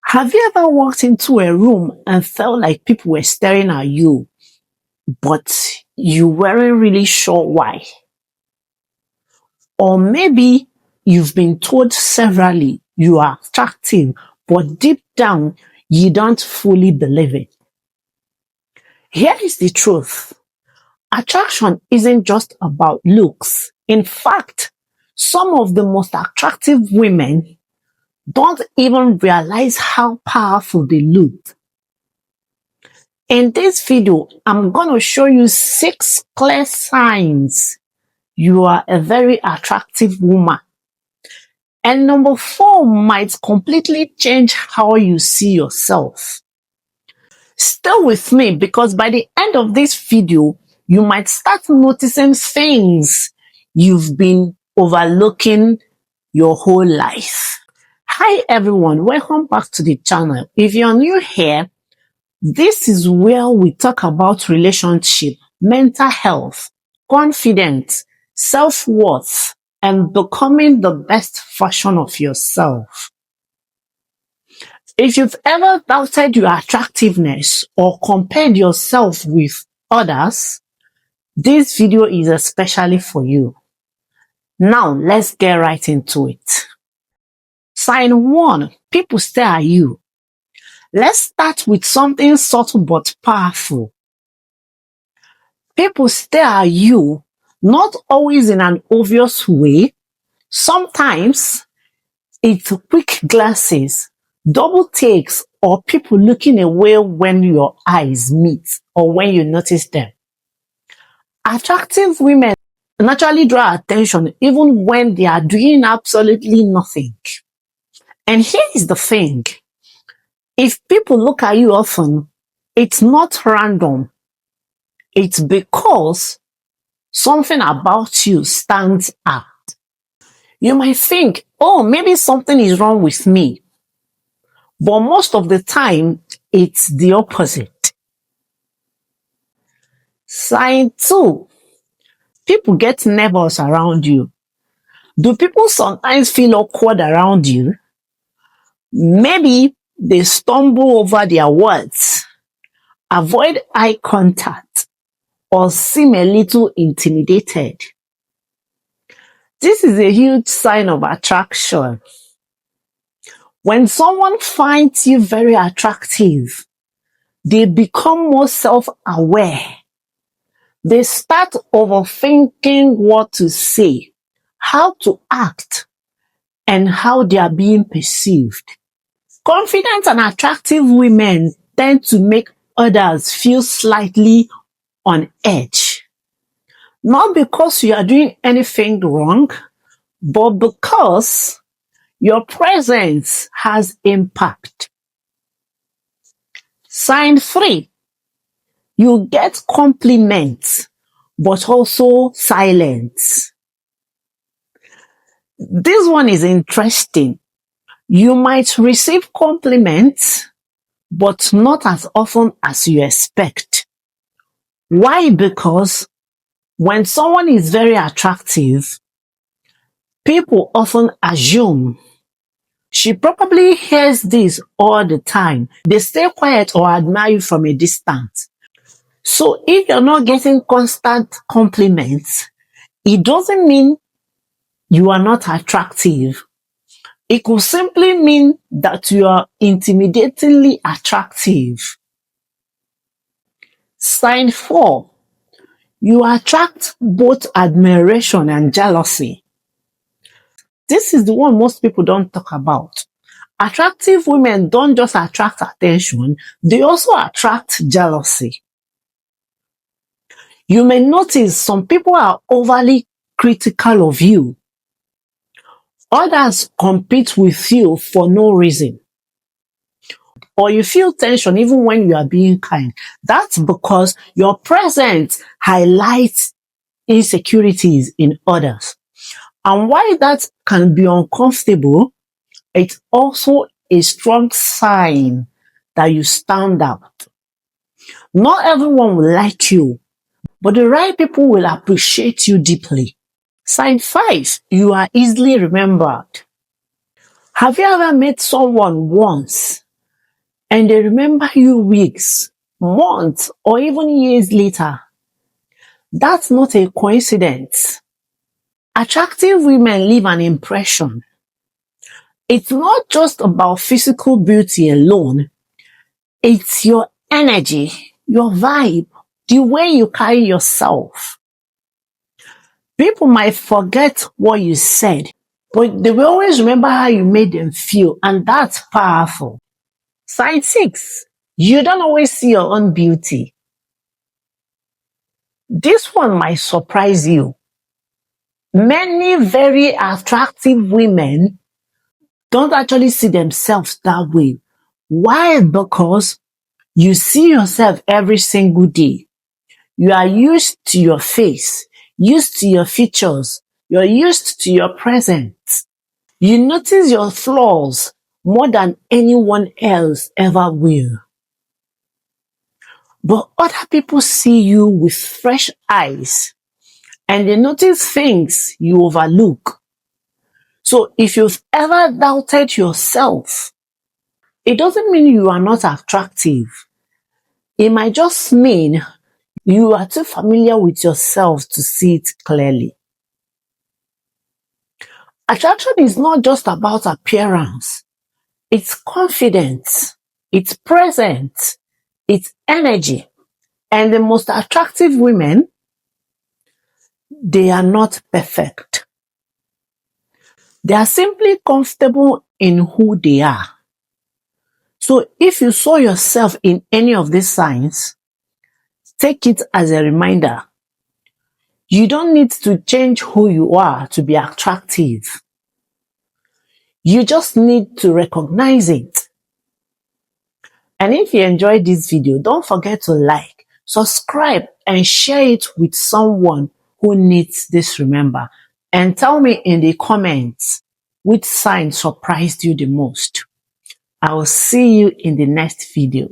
Have you ever walked into a room and felt like people were staring at you, but you weren't really sure why? Or maybe you've been told severally you are attractive, but deep down you don't fully believe it. Here is the truth. Attraction isn't just about looks. In fact, some of the most attractive women don't even realize how powerful they look. In this video, I'm going to show you 6 clear signs you are a very attractive woman. And number 4 might completely change how you see yourself. Stay with me because by the end of this video, you might start noticing things you've been overlooking your whole life. Hi everyone, welcome back to the channel. If you're new here, this is where we talk about relationship, mental health, confidence, self-worth, and becoming the best version of yourself. If you've ever doubted your attractiveness or compared yourself with others, this video is especially for you. Now, let's get right into it. Sign 1. People stare at you. Let's start with something subtle but powerful. People stare at you, not always in an obvious way. Sometimes it's quick glances, double takes, or people looking away when your eyes meet or when you notice them. Attractive women naturally draw attention even when they are doing absolutely nothing. And here is the thing. If people look at you often, it's not random. It's because something about you stands out. You might think, oh, maybe something is wrong with me. But most of the time, it's the opposite. Sign 2. People get nervous around you. Do people sometimes feel awkward around you? Maybe they stumble over their words, avoid eye contact, or seem a little intimidated. This is a huge sign of attraction. When someone finds you very attractive, they become more self-aware. They start overthinking what to say, how to act, and how they are being perceived. Confident and attractive women tend to make others feel slightly on edge. Not because you are doing anything wrong, but because your presence has impact. Sign 3. You get compliments, but also silence. This one is interesting. You might receive compliments, but not as often as you expect. Why? Because when someone is very attractive, people often assume she probably hears this all the time. They stay quiet or admire you from a distance. So if you're not getting constant compliments, it doesn't mean you are not attractive. It could simply mean that you are intimidatingly attractive. Sign 4. You attract both admiration and jealousy. This is the one most people don't talk about. Attractive women don't just attract attention, they also attract jealousy. You may notice some people are overly critical of you. Others compete with you for no reason. Or you feel tension even when you are being kind. That's because your presence highlights insecurities in others. And while that can be uncomfortable, it's also a strong sign that you stand out. Not everyone will like you, but the right people will appreciate you deeply. Sign 5. You are easily remembered. Have you ever met someone once and they remember you weeks, months, or even years later. That's not a coincidence. Attractive women leave an impression. It's not just about physical beauty alone. It's your energy, your vibe, the way you carry yourself. People might forget what you said, but they will always remember how you made them feel, and that's powerful. Sign 6. You don't always see your own beauty. This one might surprise you. Many very attractive women don't actually see themselves that way. Why? Because you see yourself every single day. You are used to your face, used to your features, you're used to your presence. You notice your flaws more than anyone else ever will. But other people see you with fresh eyes and they notice things you overlook. So if you've ever doubted yourself, it doesn't mean you are not attractive. It might just mean you are too familiar with yourself to see it clearly. Attraction is not just about appearance. It's confidence, it's presence, it's energy. And the most attractive women, they are not perfect. They are simply comfortable in who they are. So if you saw yourself in any of these signs, take it as a reminder. You don't need to change who you are to be attractive. You just need to recognize it. And if you enjoyed this video, don't forget to like, subscribe, and share it with someone who needs this remember. And tell me in the comments which sign surprised you the most. I will see you in the next video.